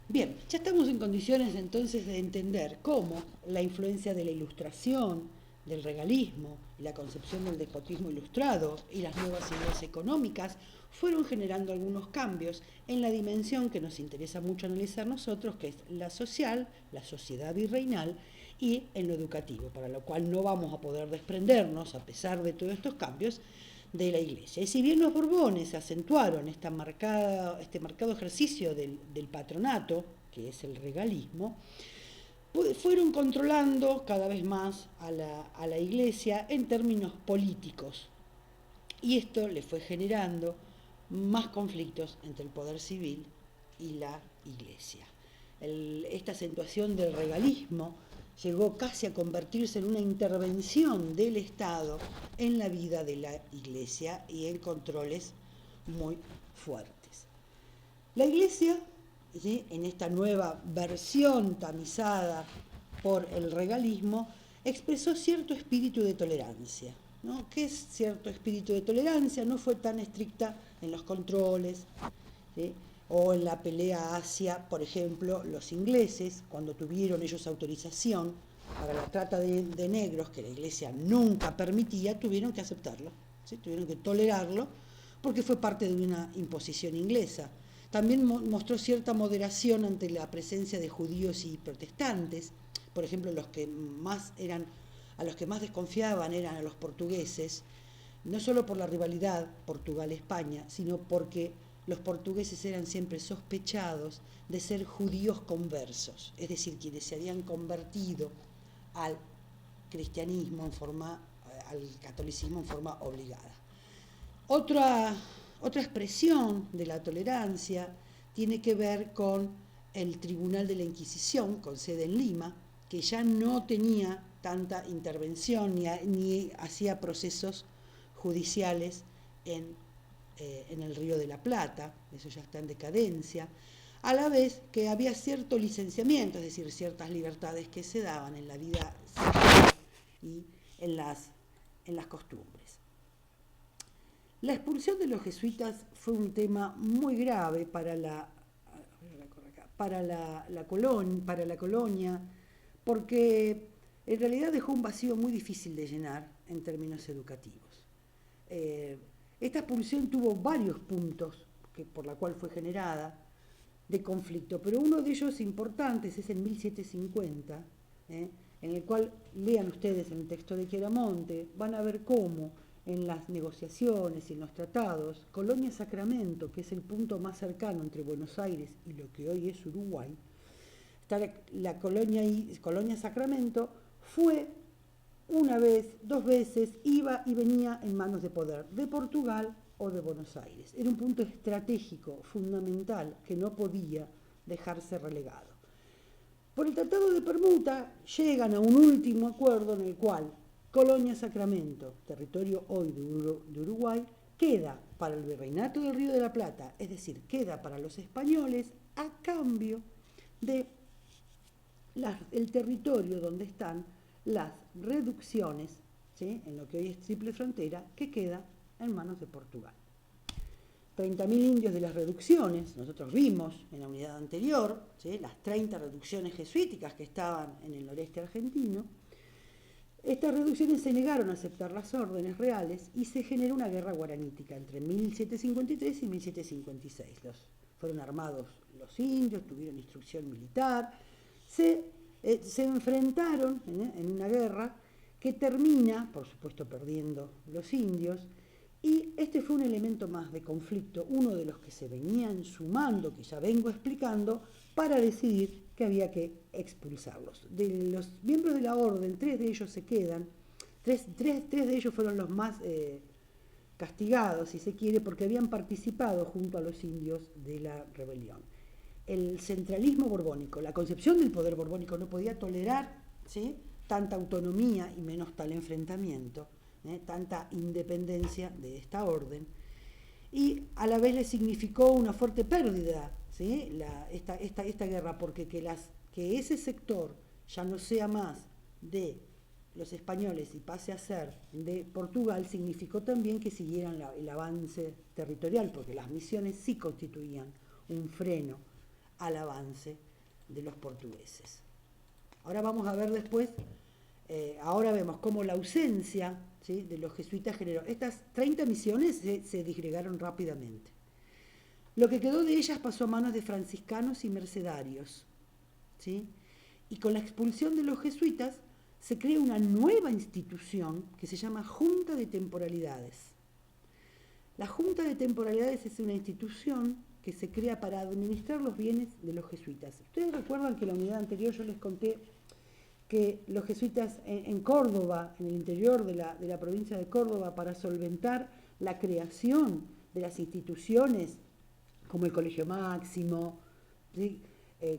Bien, ya estamos en condiciones entonces de entender cómo la influencia de la ilustración, del regalismo, la concepción del despotismo ilustrado y las nuevas ideas económicas fueron generando algunos cambios en la dimensión que nos interesa mucho analizar nosotros, que es la social, la sociedad virreinal y en lo educativo, para lo cual no vamos a poder desprendernos, a pesar de todos estos cambios, de la Iglesia. Y si bien los Borbones acentuaron este marcado ejercicio del patronato, que es el regalismo, fueron controlando cada vez más a la Iglesia en términos políticos. Y esto le fue generando más conflictos entre el poder civil y la Iglesia. Esta acentuación del regalismo llegó casi a convertirse en una intervención del Estado en la vida de la Iglesia y en controles muy fuertes. La Iglesia, ¿sí?, en esta nueva versión tamizada por el regalismo, expresó cierto espíritu de tolerancia, ¿no? ¿Qué es cierto espíritu de tolerancia? No fue tan estricta en los controles, ¿sí?, o en la pelea hacia, por ejemplo, los ingleses, cuando tuvieron ellos autorización para la trata de negros, que la Iglesia nunca permitía, tuvieron que aceptarlo, ¿sí?, tuvieron que tolerarlo, porque fue parte de una imposición inglesa. También mostró cierta moderación ante la presencia de judíos y protestantes. Por ejemplo, a los que más desconfiaban eran a los portugueses, no solo por la rivalidad Portugal-España, sino porque los portugueses eran siempre sospechados de ser judíos conversos, es decir, quienes se habían convertido al cristianismo al catolicismo en forma obligada. Otra, otra expresión de la tolerancia tiene que ver con el Tribunal de la Inquisición, con sede en Lima, que ya no tenía tanta intervención ni hacía procesos judiciales en el Río de la Plata, eso ya está en decadencia, a la vez que había cierto licenciamiento, es decir, ciertas libertades que se daban en la vida civil y en las costumbres. La expulsión de los jesuitas fue un tema muy grave para la colonia, porque en realidad dejó un vacío muy difícil de llenar en términos educativos. Esta expulsión tuvo varios puntos por la cual fue generada de conflicto, pero uno de ellos importantes es en 1750, en el cual, lean ustedes en el texto de Chiaramonte, van a ver cómo en las negociaciones y en los tratados, Colonia Sacramento, que es el punto más cercano entre Buenos Aires y lo que hoy es Uruguay, está la Colonia Sacramento, fue una vez, dos veces, iba y venía en manos de poder, de Portugal o de Buenos Aires. Era un punto estratégico, fundamental, que no podía dejarse relegado. Por el Tratado de Permuta llegan a un último acuerdo en el cual Colonia Sacramento, territorio hoy de Uruguay, queda para el Virreinato del Río de la Plata, es decir, queda para los españoles a cambio de el territorio donde están las reducciones, ¿sí?, en lo que hoy es Triple Frontera, que queda en manos de Portugal. 30.000 indios de las reducciones, nosotros vimos en la unidad anterior, ¿sí?, las 30 reducciones jesuíticas que estaban en el noreste argentino. Estas reducciones se negaron a aceptar las órdenes reales y se generó una guerra guaranítica entre 1753 y 1756. Fueron armados los indios, tuvieron instrucción militar, se enfrentaron en una guerra que termina, por supuesto, perdiendo los indios, y este fue un elemento más de conflicto, uno de los que se venían sumando, que ya vengo explicando, para decidir que había que expulsarlos. De los miembros de la orden, 3 de ellos se quedan, tres de ellos fueron los más castigados, si se quiere, porque habían participado junto a los indios de la rebelión. El centralismo borbónico, la concepción del poder borbónico no podía tolerar, ¿sí?, tanta autonomía y menos tal enfrentamiento, tanta independencia de esta orden, y a la vez le significó una fuerte pérdida, ¿sí?, esta guerra, porque que ese sector ya no sea más de los españoles y pase a ser de Portugal, significó también que siguieran el avance territorial, porque las misiones sí constituían un freno al avance de los portugueses. Ahora vamos a ver después, ahora vemos cómo la ausencia, ¿sí?, de los jesuitas generó. Estas 30 misiones se disgregaron rápidamente. Lo que quedó de ellas pasó a manos de franciscanos y mercedarios, ¿sí? Y con la expulsión de los jesuitas se crea una nueva institución que se llama Junta de Temporalidades. La Junta de Temporalidades es una institución que se crea para administrar los bienes de los jesuitas. Ustedes recuerdan que en la unidad anterior yo les conté que los jesuitas en Córdoba, en el interior de la provincia de Córdoba, para solventar la creación de las instituciones como el Colegio Máximo, ¿sí?,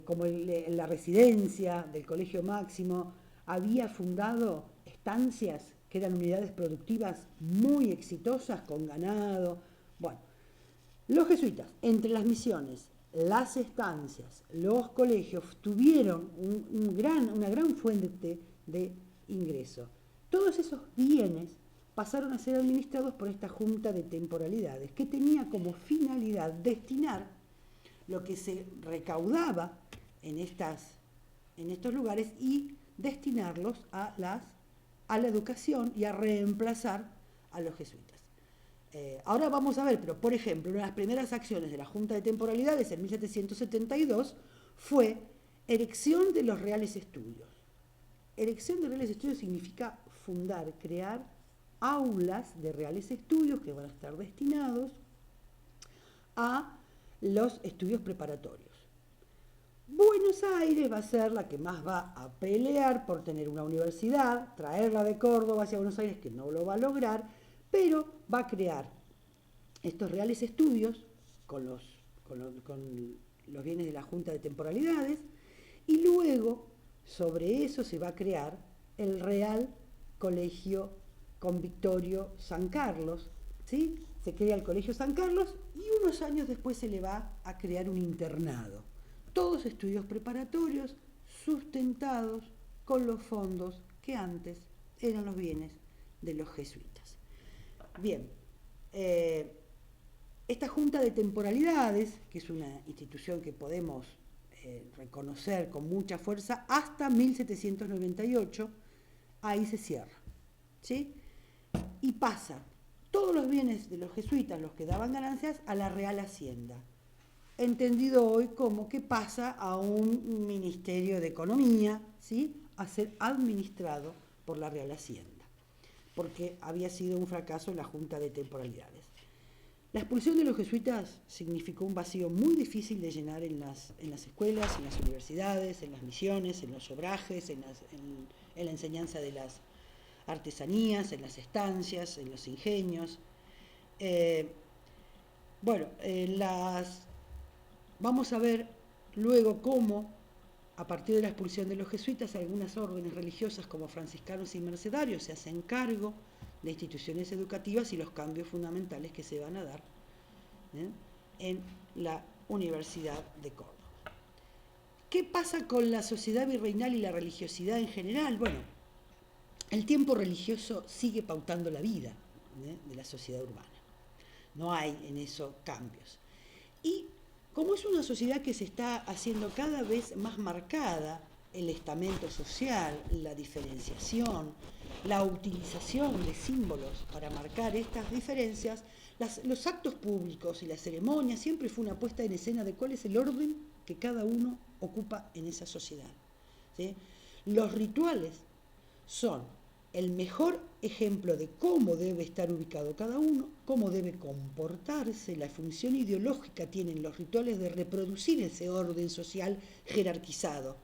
como la residencia del Colegio Máximo, había fundado estancias que eran unidades productivas muy exitosas con ganado. Bueno, los jesuitas, entre las misiones, las estancias, los colegios, tuvieron una gran fuente de ingreso. Todos esos bienes pasaron a ser administrados por esta Junta de Temporalidades, que tenía como finalidad destinar lo que se recaudaba en estos lugares y destinarlos a la educación y a reemplazar a los jesuitas. Ahora vamos a ver, pero por ejemplo, una de las primeras acciones de la Junta de Temporalidades en 1772 fue erección de los Reales Estudios. Erección de Reales Estudios significa fundar, crear aulas de Reales Estudios que van a estar destinados a los estudios preparatorios. Buenos Aires va a ser la que más va a pelear por tener una universidad, traerla de Córdoba hacia Buenos Aires, que no lo va a lograr, pero va a crear estos Reales Estudios con los bienes de la Junta de Temporalidades, y luego sobre eso se va a crear el Real Colegio Convictorio San Carlos, ¿sí? Se crea el Colegio San Carlos y unos años después se le va a crear un internado. Todos estudios preparatorios sustentados con los fondos que antes eran los bienes de los jesuitas. Bien, esta Junta de Temporalidades, que es una institución que podemos reconocer con mucha fuerza, hasta 1798, ahí se cierra, ¿sí? Y pasa todos los bienes de los jesuitas, los que daban ganancias, a la Real Hacienda, entendido hoy como que pasa a un Ministerio de Economía, ¿sí?, a ser administrado por la Real Hacienda, porque había sido un fracaso en la Junta de Temporalidades. La expulsión de los jesuitas significó un vacío muy difícil de llenar en las escuelas, en las universidades, en las misiones, en los obrajes, en la enseñanza de las artesanías, en las estancias, en los ingenios. Vamos a ver luego cómo, a partir de la expulsión de los jesuitas, algunas órdenes religiosas como franciscanos y mercedarios se hacen cargo de instituciones educativas y los cambios fundamentales que se van a dar en la Universidad de Córdoba. ¿Qué pasa con la sociedad virreinal y la religiosidad en general? Bueno, el tiempo religioso sigue pautando la vida de la sociedad urbana. No hay en eso cambios. Y como es una sociedad que se está haciendo cada vez más marcada, el estamento social, la diferenciación, la utilización de símbolos para marcar estas diferencias, los actos públicos y las ceremonias siempre fue una puesta en escena de cuál es el orden que cada uno ocupa en esa sociedad, ¿sí? Los rituales son el mejor ejemplo de cómo debe estar ubicado cada uno, cómo debe comportarse. La función ideológica tienen los rituales de reproducir ese orden social jerarquizado,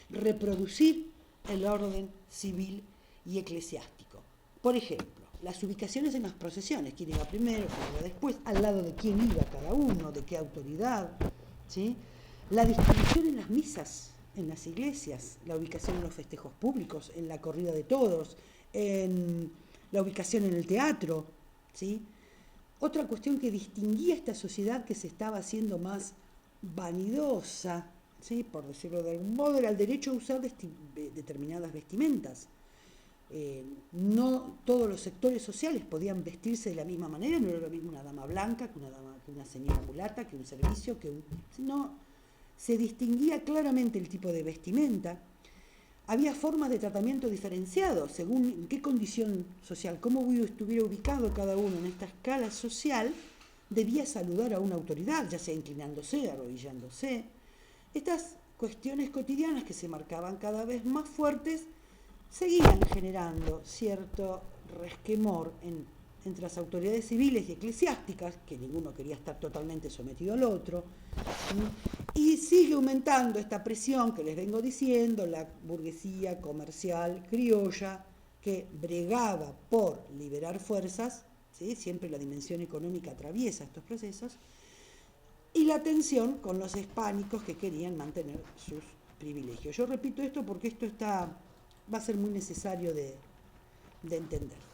reproducir el orden civil y eclesiástico. Por ejemplo, las ubicaciones en las procesiones, quién iba primero, quién iba después, al lado de quién iba cada uno, de qué autoridad, ¿sí? La distribución en las misas, en las iglesias, la ubicación en los festejos públicos, en la corrida de toros, en la ubicación en el teatro, ¿sí? Otra cuestión que distinguía esta sociedad que se estaba haciendo más vanidosa, ¿sí?, por decirlo de algún modo, era el derecho a usar determinadas vestimentas. No todos los sectores sociales podían vestirse de la misma manera, no era lo mismo una dama blanca que una señora mulata, que un servicio, sino se distinguía claramente el tipo de vestimenta, había formas de tratamiento diferenciados según en qué condición social, cómo estuviera ubicado cada uno en esta escala social, debía saludar a una autoridad, ya sea inclinándose, arrodillándose. Estas cuestiones cotidianas que se marcaban cada vez más fuertes seguían generando cierto resquemor entre las autoridades civiles y eclesiásticas, que ninguno quería estar totalmente sometido al otro, y sigue aumentando esta presión que les vengo diciendo, la burguesía comercial criolla, que bregaba por liberar fuerzas, ¿sí? Siempre la dimensión económica atraviesa estos procesos, y la tensión con los hispánicos que querían mantener sus privilegios. Yo repito esto porque esto va a ser muy necesario de entender.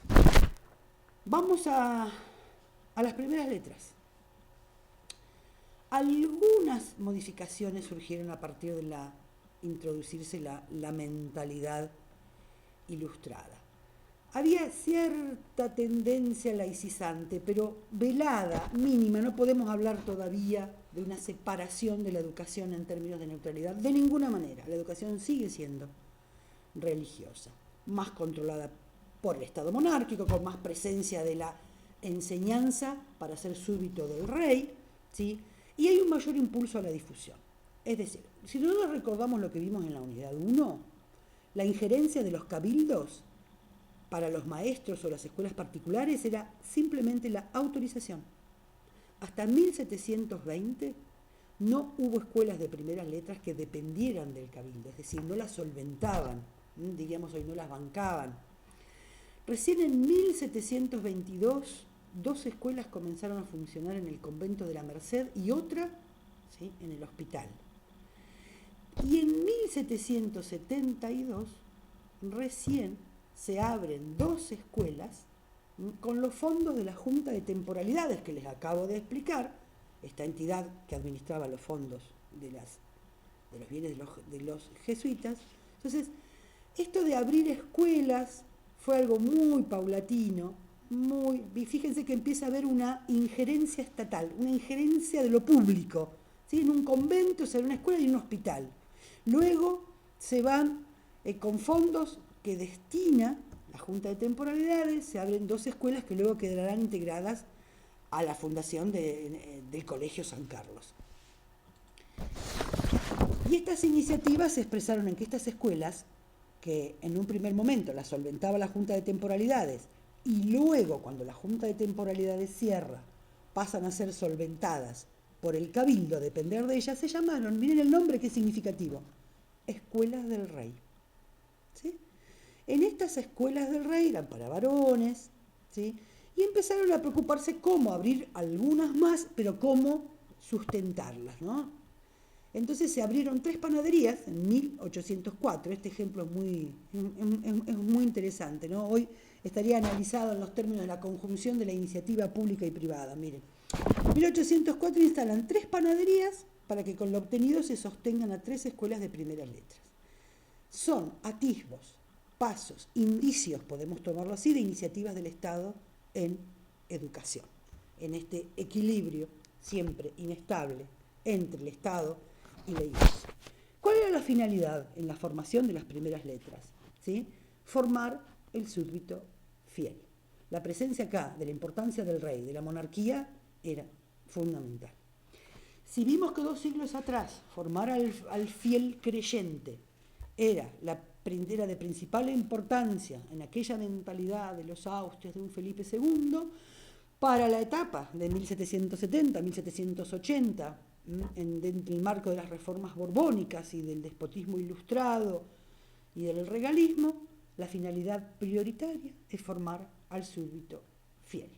Vamos a las primeras letras. Algunas modificaciones surgieron a partir de introducirse la mentalidad ilustrada. Había cierta tendencia laicizante, pero velada, mínima. No podemos hablar todavía de una separación de la educación en términos de neutralidad, de ninguna manera. La educación sigue siendo religiosa, más controlada por el Estado monárquico, con más presencia de la enseñanza para ser súbdito del rey, ¿sí? Y hay un mayor impulso a la difusión. Es decir, si nosotros recordamos lo que vimos en la unidad 1, la injerencia de los cabildos para los maestros o las escuelas particulares era simplemente la autorización. Hasta 1720 no hubo escuelas de primeras letras que dependieran del cabildo, es decir, no las solventaban, diríamos hoy, no las bancaban. Recién en 1722, 2 escuelas comenzaron a funcionar en el convento de la Merced y otra, ¿sí?, en el hospital. Y en 1772, recién se abren 2 escuelas con los fondos de la Junta de Temporalidades que les acabo de explicar, esta entidad que administraba los fondos de los bienes de los jesuitas. Entonces, esto de abrir escuelas fue algo muy paulatino, fíjense que empieza a haber una injerencia estatal, una injerencia de lo público, ¿sí? En un convento, en una escuela y en un hospital. Luego se van con fondos que destina la Junta de Temporalidades, se abren 2 escuelas que luego quedarán integradas a la fundación del Colegio San Carlos. Y estas iniciativas se expresaron en que estas escuelas, que en un primer momento las solventaba la Junta de Temporalidades, y luego cuando la Junta de Temporalidades cierra, pasan a ser solventadas por el Cabildo, a depender de ellas, se llamaron, miren el nombre que es significativo, Escuelas del Rey. ¿Sí? En estas escuelas del rey eran para varones, ¿sí? Y empezaron a preocuparse cómo abrir algunas más, pero cómo sustentarlas, ¿no? Entonces se abrieron 3 panaderías en 1804. Este ejemplo es muy interesante, ¿no? Hoy estaría analizado en los términos de la conjunción de la iniciativa pública y privada. Miren, en 1804 instalan 3 panaderías para que con lo obtenido se sostengan a 3 escuelas de primeras letras. Son atisbos, pasos, indicios, podemos tomarlo así, de iniciativas del Estado en educación, en este equilibrio siempre inestable entre el Estado y la Iglesia. ¿Cuál era la finalidad en la formación de las primeras letras? ¿Sí? Formar el súbdito fiel. La presencia acá de la importancia del rey, de la monarquía, era fundamental. Si vimos que 2 siglos atrás formar al fiel creyente era de principal importancia en aquella mentalidad de los Austrias de un Felipe II, para la etapa de 1770, 1780, dentro del marco de las reformas borbónicas y del despotismo ilustrado y del regalismo, la finalidad prioritaria es formar al súbdito fiel.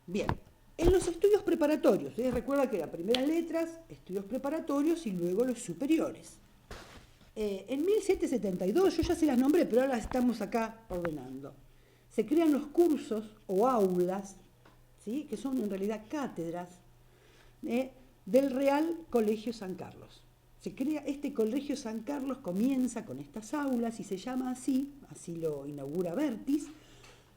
Bien, en los estudios preparatorios, ustedes recuerdan que las primeras letras, estudios preparatorios y luego los superiores. En 1772, yo ya se las nombré, pero ahora las estamos acá ordenando. Se crean los cursos o aulas, ¿sí?, que son en realidad cátedras, del Real Colegio San Carlos. Se crea este Colegio San Carlos, comienza con estas aulas y se llama así lo inaugura Bertis,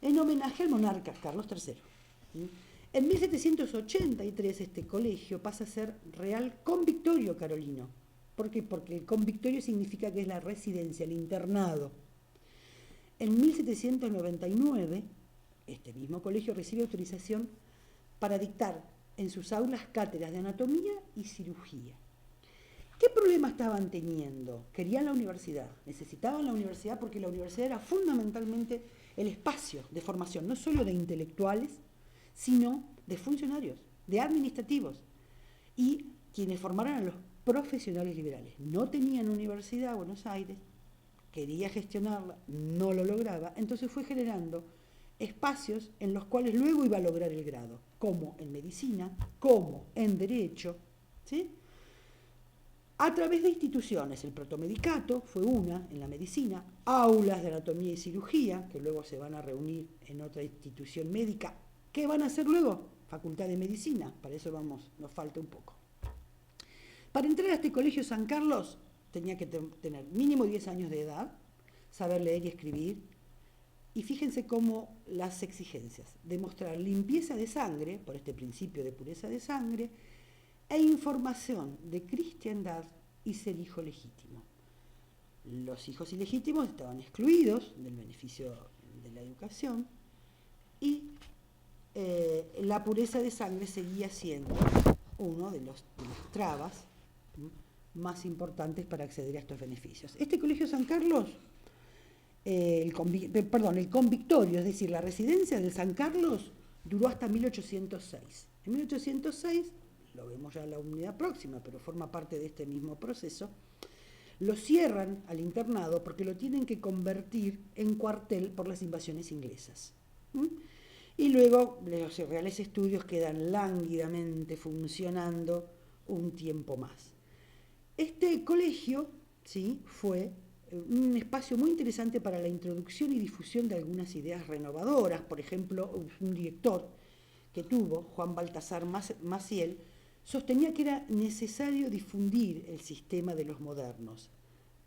en homenaje al monarca Carlos III. En 1783 este colegio pasa a ser Real Convictorio Carolino. ¿Por qué? Porque el convictorio significa que es la residencia, el internado. En 1799, este mismo colegio recibe autorización para dictar en sus aulas cátedras de anatomía y cirugía. ¿Qué problema estaban teniendo? Querían la universidad, necesitaban la universidad porque la universidad era fundamentalmente el espacio de formación, no solo de intelectuales, sino de funcionarios, de administrativos y quienes formaran a los profesionales liberales. No tenían universidad Buenos Aires, quería gestionarla, no lo lograba, entonces fue generando espacios en los cuales luego iba a lograr el grado, como en medicina, como en derecho, ¿sí? A través de instituciones, el protomedicato fue una en la medicina, aulas de anatomía y cirugía, que luego se van a reunir en otra institución médica. ¿Qué van a hacer luego? Facultad de Medicina, para eso nos falta un poco. Para entrar a este colegio San Carlos tenía que tener mínimo 10 años de edad, saber leer y escribir, y fíjense cómo las exigencias, demostrar limpieza de sangre, por este principio de pureza de sangre, e información de cristiandad y ser hijo legítimo. Los hijos ilegítimos estaban excluidos del beneficio de la educación y la pureza de sangre seguía siendo uno de las trabas más importantes para acceder a estos beneficios. Este colegio San Carlos, el convictorio, es decir, la residencia del San Carlos, duró hasta 1806. En 1806, lo vemos ya en la unidad próxima, pero forma parte de este mismo proceso, lo cierran al internado porque lo tienen que convertir en cuartel por las invasiones inglesas. Y luego los reales estudios quedan lánguidamente funcionando un tiempo más. Este colegio, ¿sí?, fue un espacio muy interesante para la introducción y difusión de algunas ideas renovadoras. Por ejemplo, un director que tuvo, Juan Baltasar Maciel, sostenía que era necesario difundir el sistema de los modernos,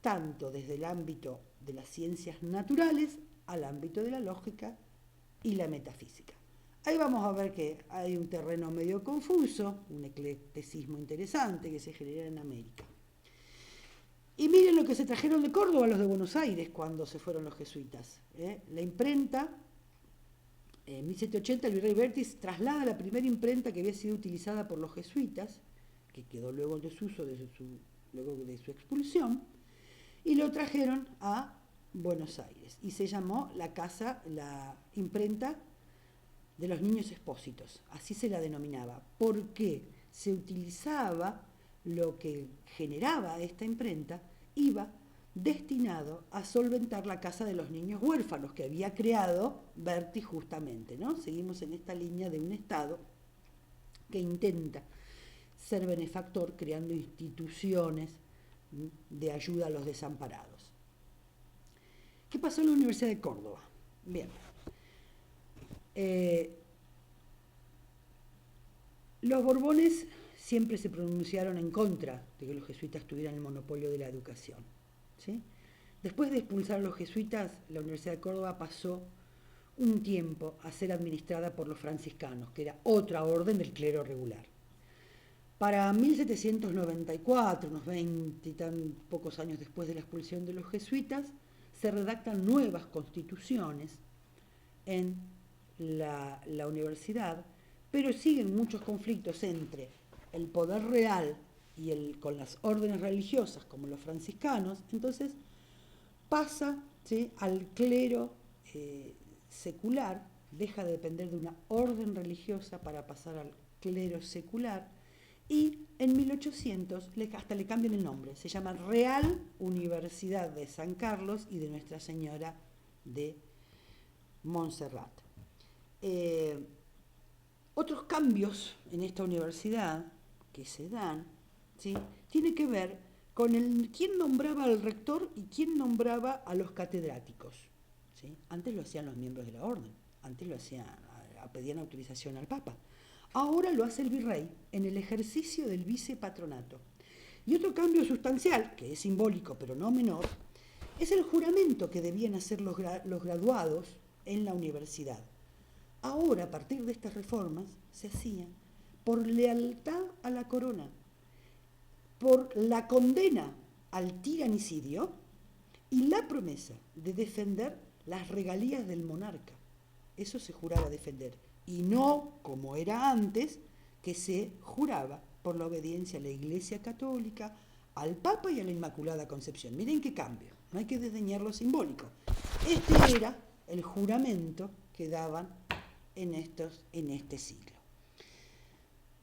tanto desde el ámbito de las ciencias naturales al ámbito de la lógica y la metafísica. Ahí vamos a ver que hay un terreno medio confuso, un eclecticismo interesante que se genera en América. Y miren lo que se trajeron de Córdoba los de Buenos Aires cuando se fueron los jesuitas. La imprenta, en 1780 el virrey Bertis traslada la primera imprenta que había sido utilizada por los jesuitas, que quedó luego en desuso luego de su expulsión, y lo trajeron a Buenos Aires. Y se llamó la imprenta de los niños expósitos, así se la denominaba, porque se utilizaba lo que generaba esta imprenta, iba destinado a solventar la casa de los niños huérfanos que había creado Bertis justamente, ¿no? Seguimos en esta línea de un Estado que intenta ser benefactor creando instituciones de ayuda a los desamparados. ¿Qué pasó en la Universidad de Córdoba? Bien. Los Borbones siempre se pronunciaron en contra de que los jesuitas tuvieran el monopolio de la educación, ¿sí? Después de expulsar a los jesuitas, la Universidad de Córdoba pasó un tiempo a ser administrada por los franciscanos, que era otra orden del clero regular. Para 1794, unos 20 y tan pocos años después de la expulsión de los jesuitas, se redactan nuevas constituciones en la universidad, pero siguen muchos conflictos entre el poder real y con las órdenes religiosas, como los franciscanos. Entonces pasa, ¿sí?, al clero secular, deja de depender de una orden religiosa para pasar al clero secular, y en 1800 hasta le cambian el nombre, se llama Real Universidad de San Carlos y de Nuestra Señora de Montserrat. Otros cambios en esta universidad que se dan, ¿sí?, tiene que ver con quién nombraba al rector y quién nombraba a los catedráticos, ¿sí? Antes lo hacían los miembros de la orden, antes lo pedían autorización al Papa. Ahora lo hace el virrey en el ejercicio del vicepatronato. Y otro cambio sustancial, que es simbólico pero no menor, es el juramento que debían hacer los graduados en la universidad. Ahora, a partir de estas reformas, se hacía por lealtad a la corona, por la condena al tiranicidio y la promesa de defender las regalías del monarca. Eso se juraba defender. Y no, como era antes, que se juraba por la obediencia a la Iglesia Católica, al Papa y a la Inmaculada Concepción. Miren qué cambio, no hay que desdeñar lo simbólico. Este era el juramento que daban en este siglo.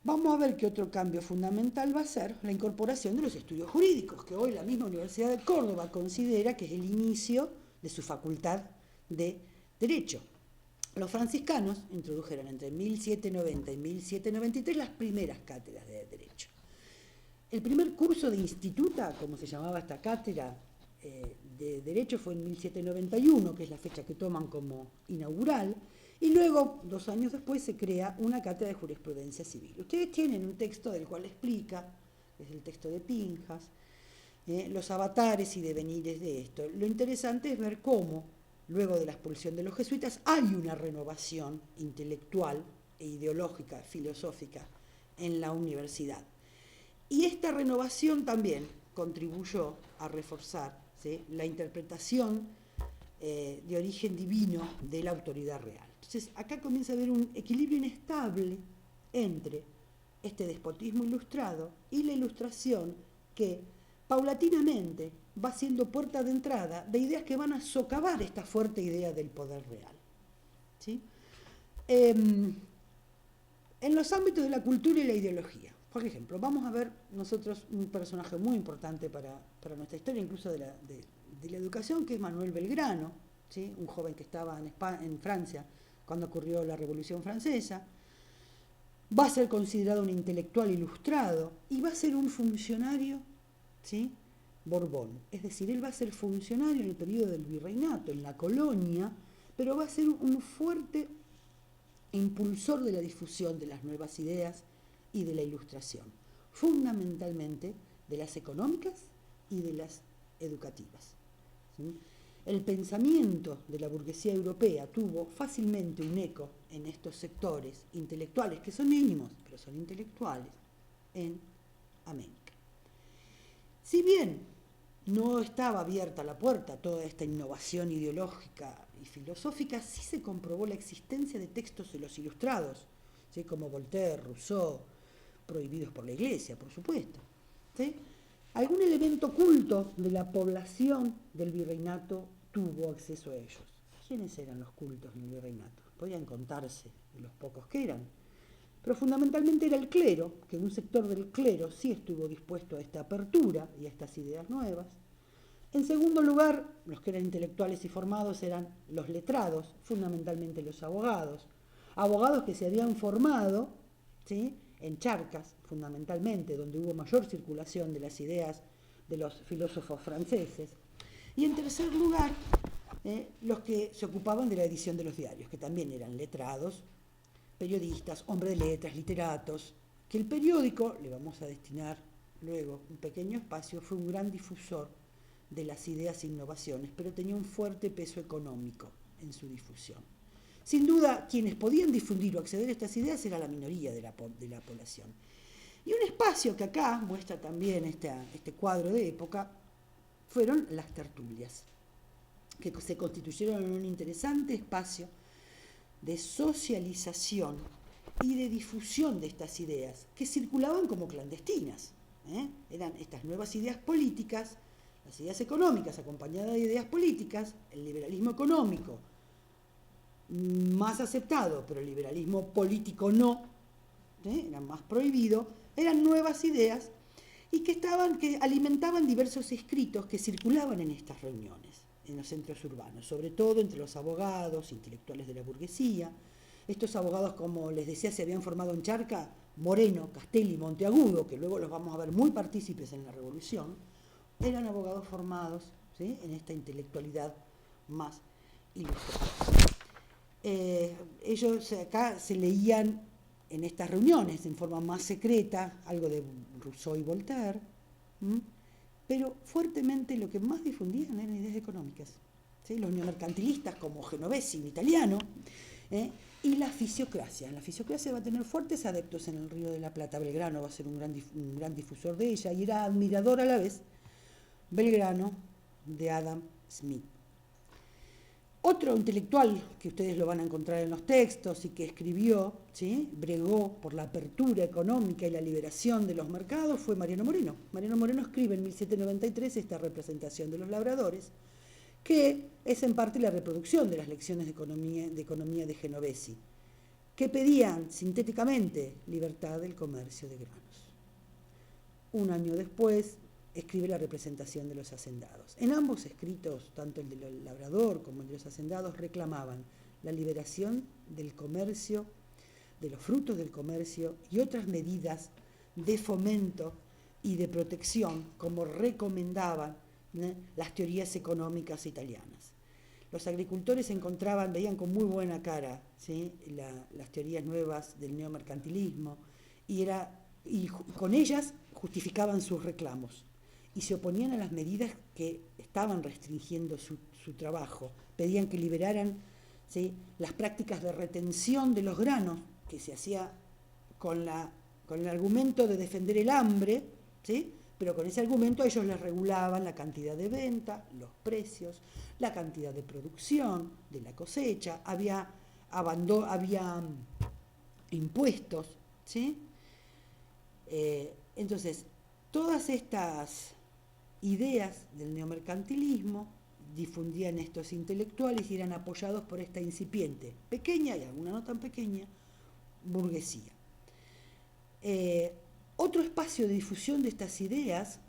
Vamos a ver qué otro cambio fundamental va a ser la incorporación de los estudios jurídicos, que hoy la misma Universidad de Córdoba considera que es el inicio de su facultad de Derecho. Los franciscanos introdujeron entre 1790 y 1793 las primeras cátedras de Derecho. El primer curso de instituta, como se llamaba esta cátedra de Derecho, fue en 1791, que es la fecha que toman como inaugural, y luego, 2 años después, se crea una cátedra de jurisprudencia civil. Ustedes tienen un texto del cual explica, es el texto de Pinjas, los avatares y devenires de esto. Lo interesante es ver cómo, luego de la expulsión de los jesuitas, hay una renovación intelectual e ideológica, filosófica, en la universidad. Y esta renovación también contribuyó a reforzar, ¿sí?, la interpretación de origen divino de la autoridad real. Entonces, acá comienza a haber un equilibrio inestable entre este despotismo ilustrado y la ilustración que paulatinamente va siendo puerta de entrada de ideas que van a socavar esta fuerte idea del poder real. ¿Sí? En los ámbitos de la cultura y la ideología, por ejemplo, vamos a ver nosotros un personaje muy importante para nuestra historia, incluso de la educación, que es Manuel Belgrano, ¿sí?, un joven que estaba en Francia cuando ocurrió la Revolución Francesa. Va a ser considerado un intelectual ilustrado y va a ser un funcionario, ¿sí?, Borbón. Es decir, él va a ser funcionario en el periodo del virreinato, en la colonia, pero va a ser un fuerte impulsor de la difusión de las nuevas ideas y de la ilustración, fundamentalmente de las económicas y de las educativas. ¿Sí? El pensamiento de la burguesía europea tuvo fácilmente un eco en estos sectores intelectuales, que son mínimos, pero son intelectuales, en América. Si bien no estaba abierta la puerta a toda esta innovación ideológica y filosófica, sí se comprobó la existencia de textos de los ilustrados, ¿sí?, como Voltaire, Rousseau, prohibidos por la Iglesia, por supuesto. ¿Sí? Algún elemento oculto de la población del virreinato tuvo acceso a ellos. ¿Quiénes eran los cultos del virreinato? Podían contarse de los pocos que eran, pero fundamentalmente era el clero, que un sector del clero sí estuvo dispuesto a esta apertura y a estas ideas nuevas. En segundo lugar, los que eran intelectuales y formados eran los letrados, fundamentalmente los abogados que se habían formado, ¿sí?, en Charcas, fundamentalmente, donde hubo mayor circulación de las ideas de los filósofos franceses. Y en tercer lugar, los que se ocupaban de la edición de los diarios, que también eran letrados, periodistas, hombres de letras, literatos, que el periódico, le vamos a destinar luego un pequeño espacio, fue un gran difusor de las ideas e innovaciones, pero tenía un fuerte peso económico en su difusión. Sin duda, quienes podían difundir o acceder a estas ideas era la minoría de la población. Y un espacio que acá muestra también este cuadro de época fueron las tertulias, que se constituyeron en un interesante espacio de socialización y de difusión de estas ideas, que circulaban como clandestinas. Eran estas nuevas ideas políticas, las ideas económicas acompañadas de ideas políticas, el liberalismo económico más aceptado, pero el liberalismo político no, era más prohibido, eran nuevas ideas y que alimentaban diversos escritos que circulaban en estas reuniones, en los centros urbanos, sobre todo entre los abogados, intelectuales de la burguesía. Estos abogados, como les decía, se habían formado en Charca, Moreno, Castelli, Monteagudo, que luego los vamos a ver muy partícipes en la Revolución, eran abogados formados, ¿sí?, en esta intelectualidad más ilustrada. Ellos acá se leían en estas reuniones en forma más secreta, algo de Rousseau y Voltaire, pero fuertemente lo que más difundían eran ideas económicas. ¿Sí? Los neomercantilistas como Genovesi, un italiano, y la fisiocracia. La fisiocracia va a tener fuertes adeptos en el Río de la Plata. Belgrano va a ser un gran difusor de ella y era admirador a la vez Belgrano de Adam Smith. Otro intelectual que ustedes lo van a encontrar en los textos y que escribió, ¿sí?, bregó por la apertura económica y la liberación de los mercados fue Mariano Moreno. Mariano Moreno escribe en 1793 esta representación de los labradores, que es en parte la reproducción de las lecciones de economía de Genovesi, que pedían sintéticamente libertad del comercio de granos. Un año después escribe la representación de los hacendados. En ambos escritos, tanto el del labrador como el de los hacendados, reclamaban la liberación del comercio, de los frutos del comercio y otras medidas de fomento y de protección, como recomendaban las teorías económicas italianas. Los agricultores veían con muy buena cara, ¿sí?, las teorías nuevas del neomercantilismo y con ellas justificaban sus reclamos y se oponían a las medidas que estaban restringiendo su trabajo. Pedían que liberaran, ¿sí?, las prácticas de retención de los granos, que se hacía con el argumento de defender el hambre, ¿sí?, pero con ese argumento ellos les regulaban la cantidad de venta, los precios, la cantidad de producción, de la cosecha, había impuestos, ¿sí? Entonces, todas estas ideas del neomercantilismo difundían estos intelectuales y eran apoyados por esta incipiente, pequeña y alguna no tan pequeña, burguesía. Otro espacio de difusión de estas ideas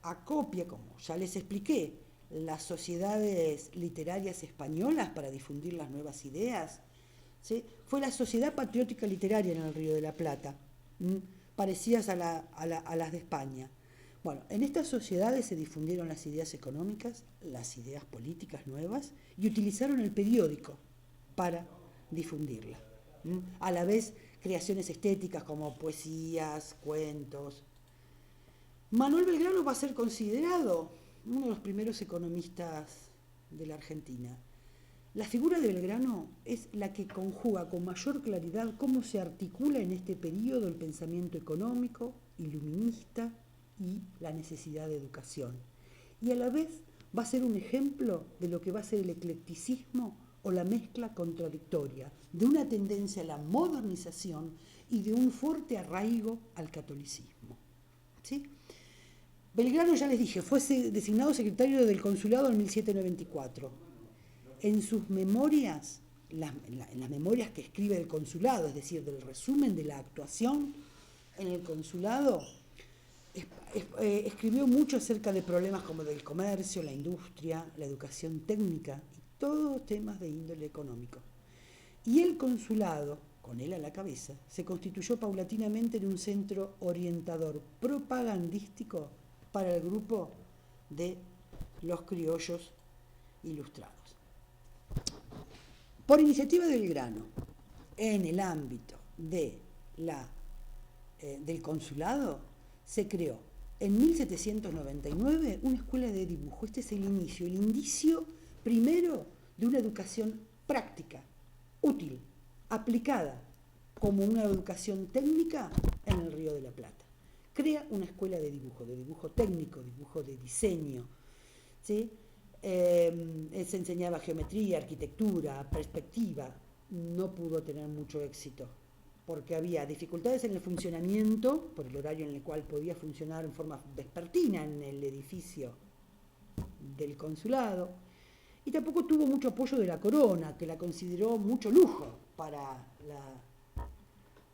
acopia, como ya les expliqué, las sociedades literarias españolas para difundir las nuevas ideas, ¿sí?, fue la Sociedad Patriótica Literaria en el Río de la Plata, parecidas a las de España. Bueno, en estas sociedades se difundieron las ideas económicas, las ideas políticas nuevas y utilizaron el periódico para difundirla. A la vez, creaciones estéticas como poesías, cuentos. Manuel Belgrano va a ser considerado uno de los primeros economistas de la Argentina. La figura de Belgrano es la que conjuga con mayor claridad cómo se articula en este periodo el pensamiento económico, iluminista y la necesidad de educación. Y a la vez va a ser un ejemplo de lo que va a ser el eclecticismo o la mezcla contradictoria de una tendencia a la modernización y de un fuerte arraigo al catolicismo. ¿Sí? Belgrano, ya les dije, fue designado secretario del consulado en 1794. En sus memorias, en las memorias que escribe del consulado, es decir, del resumen de la actuación en el consulado, escribió mucho acerca de problemas como del comercio, la industria, la educación técnica y todos temas de índole económico. Y el consulado, con él a la cabeza, se constituyó paulatinamente en un centro orientador propagandístico para el grupo de los criollos ilustrados. Por iniciativa de Belgrano, en el ámbito del consulado, se creó en 1799 una escuela de dibujo. Este es el indicio primero de una educación práctica, útil, aplicada como una educación técnica en el Río de la Plata. Crea una escuela de dibujo técnico, dibujo de diseño, ¿sí? Se enseñaba geometría, arquitectura, perspectiva. No pudo tener mucho éxito porque había dificultades en el funcionamiento, por el horario en el cual podía funcionar en forma vespertina en el edificio del consulado, y tampoco tuvo mucho apoyo de la corona, que la consideró mucho lujo para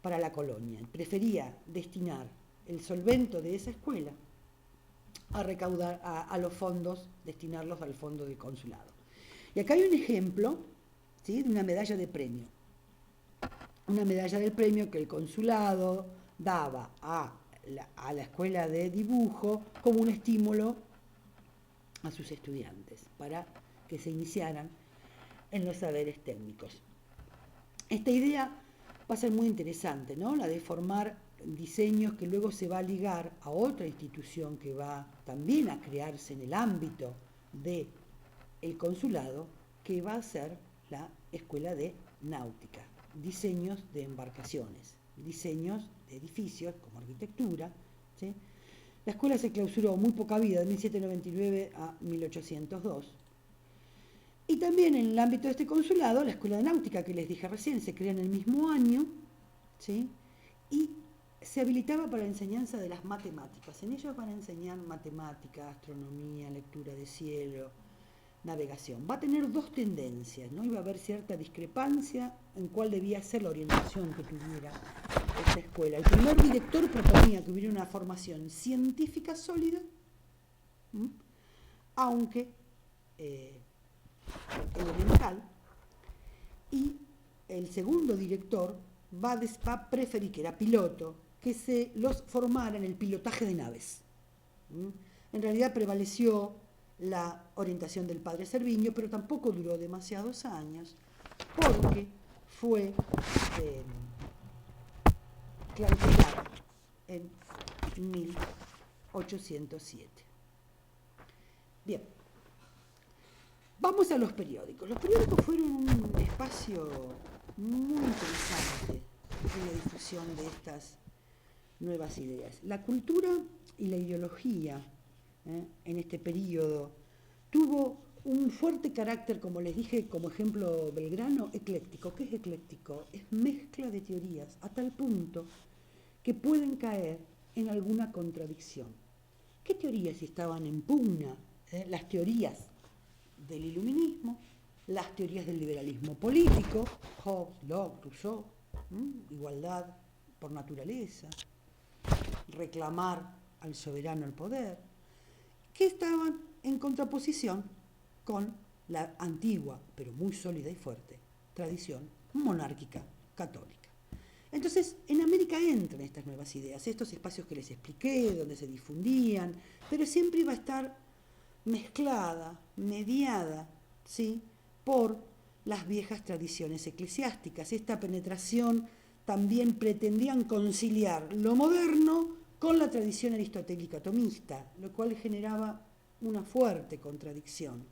la colonia. Prefería destinar el solvento de esa escuela a recaudar a los fondos, destinarlos al fondo del consulado. Y acá hay un ejemplo, ¿sí?, de una medalla de premio. Una medalla del premio que el consulado daba a la escuela de dibujo como un estímulo a sus estudiantes para que se iniciaran en los saberes técnicos. Esta idea va a ser muy interesante, ¿no?, la de formar diseños que luego se va a ligar a otra institución que va también a crearse en el ámbito del consulado, que va a ser la Escuela de Náutica diseños de embarcaciones, diseños de edificios como arquitectura, ¿sí? La escuela se clausuró muy poca vida, de 1799 a 1802. Y también en el ámbito de este consulado, la escuela de náutica que les dije recién se crea en el mismo año, ¿sí? Y se habilitaba para la enseñanza de las matemáticas. En ellos van a enseñar matemática, astronomía, lectura de cielo, navegación. Va a tener dos tendencias, ¿no? Iba a haber cierta discrepancia en cuál debía ser la orientación que tuviera esta escuela. El primer director proponía que hubiera una formación científica sólida, aunque elemental, y el segundo director va a preferir, que era piloto, que se los formara en el pilotaje de naves. En realidad prevaleció la orientación del padre Cerviño, pero tampoco duró demasiados años, porque fue clausurado en 1807. Bien, vamos a los periódicos. Los periódicos fueron un espacio muy interesante en la difusión de estas nuevas ideas. La cultura y la ideología en este periodo tuvo un fuerte carácter, como les dije, como ejemplo Belgrano, ecléctico. ¿Qué es ecléctico? Es mezcla de teorías a tal punto que pueden caer en alguna contradicción. ¿Qué teorías estaban en pugna? Las teorías del iluminismo, las teorías del liberalismo político, Hobbes, Locke, Rousseau, igualdad por naturaleza, reclamar al soberano el poder, que estaban en contraposición con la antigua, pero muy sólida y fuerte, tradición monárquica católica. Entonces, en América entran estas nuevas ideas, estos espacios que les expliqué, donde se difundían, pero siempre iba a estar mezclada, mediada, ¿sí?, por las viejas tradiciones eclesiásticas. Esta penetración también pretendían conciliar lo moderno con la tradición aristotélica tomista, lo cual generaba una fuerte contradicción.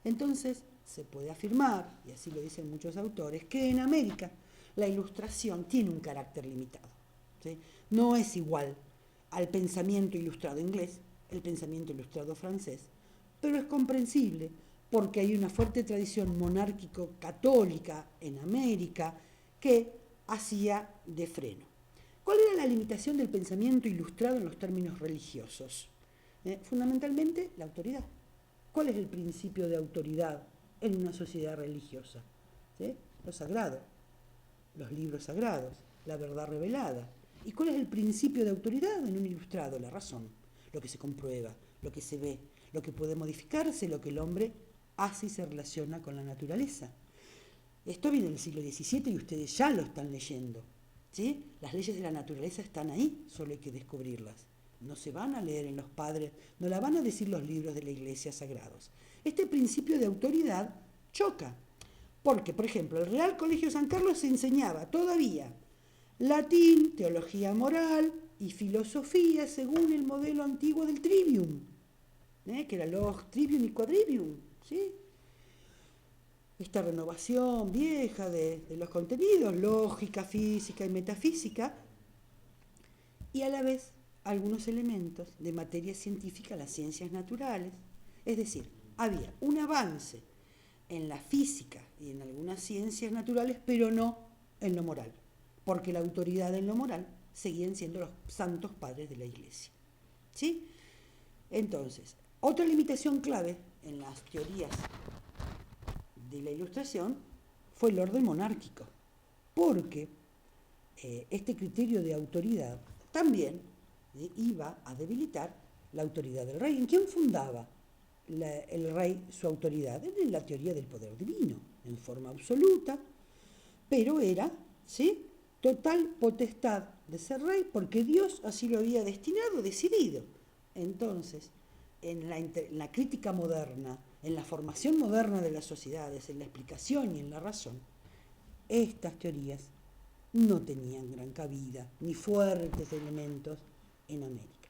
Entonces, se puede afirmar, y así lo dicen muchos autores, que en América la ilustración tiene un carácter limitado, ¿sí? No es igual al pensamiento ilustrado inglés, el pensamiento ilustrado francés, pero es comprensible porque hay una fuerte tradición monárquico-católica en América que hacía de freno. ¿Cuál era la limitación del pensamiento ilustrado en los términos religiosos? Fundamentalmente, la autoridad. ¿Cuál es el principio de autoridad en una sociedad religiosa? ¿Sí? Lo sagrado, los libros sagrados, la verdad revelada. ¿Y cuál es el principio de autoridad en un ilustrado? La razón, lo que se comprueba, lo que se ve, lo que puede modificarse, lo que el hombre hace y se relaciona con la naturaleza. Esto viene del siglo XVII y ustedes ya lo están leyendo, ¿sí? Las leyes de la naturaleza están ahí, solo hay que descubrirlas. No se van a leer en los padres, no la van a decir los libros de la iglesia sagrados. Este principio de autoridad choca, porque, por ejemplo, el Real Colegio San Carlos se enseñaba todavía latín, teología moral y filosofía según el modelo antiguo del trivium, que era log, trivium y quadrivium, ¿sí? Esta renovación vieja de los contenidos, lógica, física y metafísica, y a la vez algunos elementos de materia científica, las ciencias naturales. Es decir, había un avance en la física y en algunas ciencias naturales, pero no en lo moral, porque la autoridad en lo moral seguían siendo los santos padres de la Iglesia, ¿sí? Entonces, otra limitación clave en las teorías de la Ilustración fue el orden monárquico, porque este criterio de autoridad también iba a debilitar la autoridad del rey. ¿En quién fundaba el rey su autoridad? En la teoría del poder divino, en forma absoluta, pero era, ¿sí?, total potestad de ser rey, porque Dios así lo había destinado, decidido. Entonces, en la crítica moderna, en la formación moderna de las sociedades, en la explicación y en la razón, estas teorías no tenían gran cabida, ni fuertes elementos en América.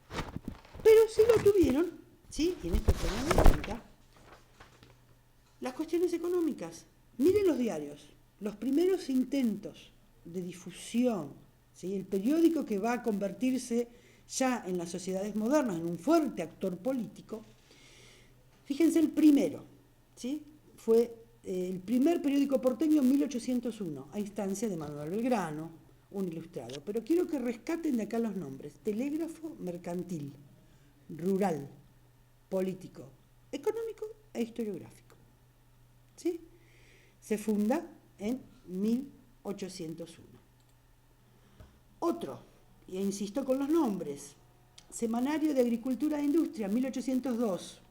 Pero sí lo tuvieron, ¿sí?, y en esto tenemos en cuenta las cuestiones económicas. Miren los diarios, los primeros intentos de difusión, ¿sí? El periódico que va a convertirse ya en las sociedades modernas en un fuerte actor político. Fíjense el primero, ¿sí? Fue el primer periódico porteño en 1801, a instancia de Manuel Belgrano, un ilustrado. Pero quiero que rescaten de acá los nombres: Telégrafo Mercantil, Rural, Político, Económico e Historiográfico. ¿Sí? Se funda en 1801. Otro, y insisto con los nombres: Semanario de Agricultura e Industria, 1802.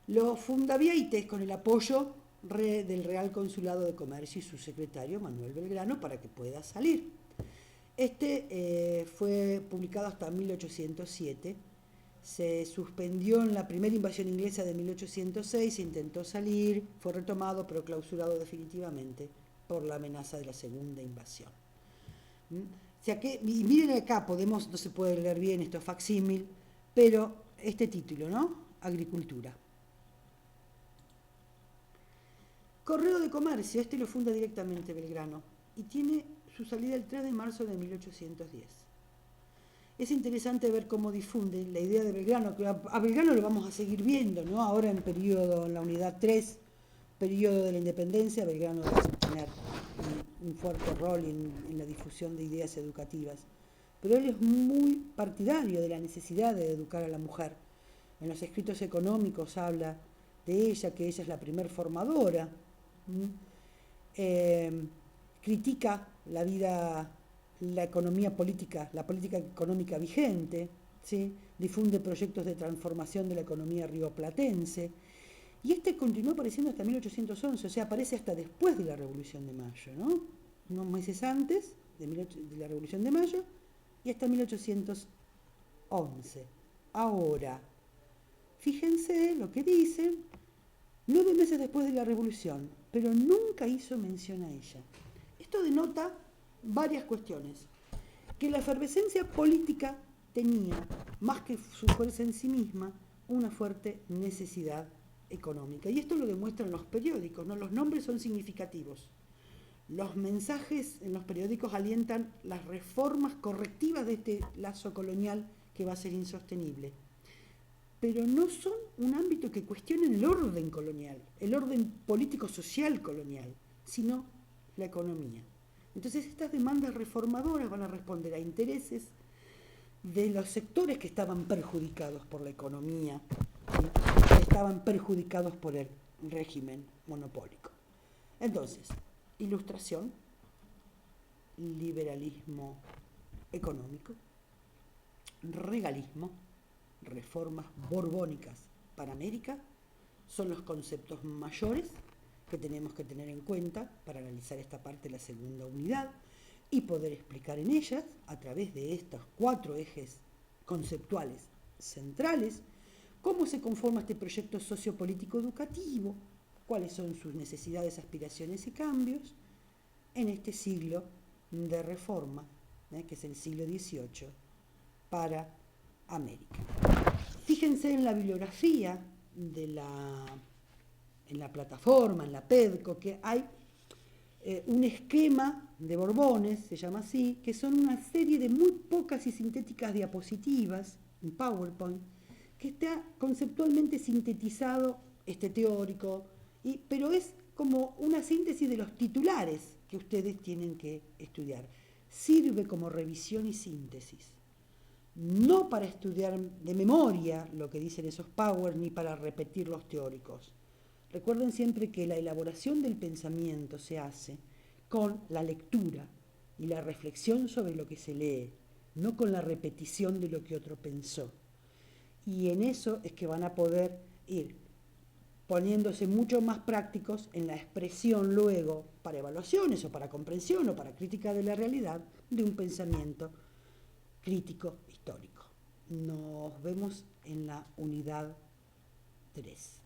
Lo funda Vieites con el apoyo del Real Consulado de Comercio y su secretario Manuel Belgrano para que pueda salir. Fue publicado hasta 1807. Se suspendió en la primera invasión inglesa de 1806, se intentó salir, fue retomado pero clausurado definitivamente por la amenaza de la segunda invasión. O sea que, y miren acá, no se puede leer bien, esto es facsímil, pero este título, ¿no? Agricultura. Correo de Comercio, lo funda directamente Belgrano y tiene su salida el 3 de marzo de 1810. Es interesante ver cómo difunde la idea de Belgrano, que a Belgrano lo vamos a seguir viendo, ¿no? Ahora en la unidad 3, periodo de la independencia, Belgrano va a tener un fuerte rol en la difusión de ideas educativas. Pero él es muy partidario de la necesidad de educar a la mujer. En los escritos económicos habla de ella, que ella es la primer formadora. Critica la economía política, la política económica vigente, ¿sí? Difunde proyectos de transformación de la economía rioplatense, y continuó apareciendo hasta 1811, o sea, aparece hasta después de la Revolución de Mayo, ¿no? Unos meses antes de la Revolución de Mayo y hasta 1811. Ahora, fíjense lo que dice: 9 meses después de la Revolución, pero nunca hizo mención a ella. Esto denota varias cuestiones: que la efervescencia política tenía, más que su fuerza en sí misma, una fuerte necesidad económica. Y esto lo demuestran los periódicos, ¿no? Los nombres son significativos. Los mensajes en los periódicos alientan las reformas correctivas de este lazo colonial que va a ser insostenible. Pero no son un ámbito que cuestione el orden colonial, el orden político-social colonial, sino la economía. Entonces estas demandas reformadoras van a responder a intereses de los sectores que estaban perjudicados por la economía, ¿sí? Que estaban perjudicados por el régimen monopólico. Entonces, ilustración, liberalismo económico, regalismo, reformas borbónicas para América, son los conceptos mayores que tenemos que tener en cuenta para analizar esta parte de la segunda unidad y poder explicar en ellas, a través de estos 4 ejes conceptuales centrales, cómo se conforma este proyecto sociopolítico educativo, cuáles son sus necesidades, aspiraciones y cambios en este siglo de reforma, que es el siglo XVIII, para América. Fíjense en la bibliografía en la plataforma, en la PEDCO, que hay un esquema de Borbones, se llama así, que son una serie de muy pocas y sintéticas diapositivas en PowerPoint, que está conceptualmente sintetizado, teórico, pero es como una síntesis de los titulares que ustedes tienen que estudiar. Sirve como revisión y síntesis, no para estudiar de memoria lo que dicen esos powers, ni para repetir los teóricos. Recuerden siempre que la elaboración del pensamiento se hace con la lectura y la reflexión sobre lo que se lee, no con la repetición de lo que otro pensó. Y en eso es que van a poder ir poniéndose mucho más prácticos en la expresión luego para evaluaciones o para comprensión o para crítica de la realidad de un pensamiento crítico histórico. Nos vemos en la unidad 3.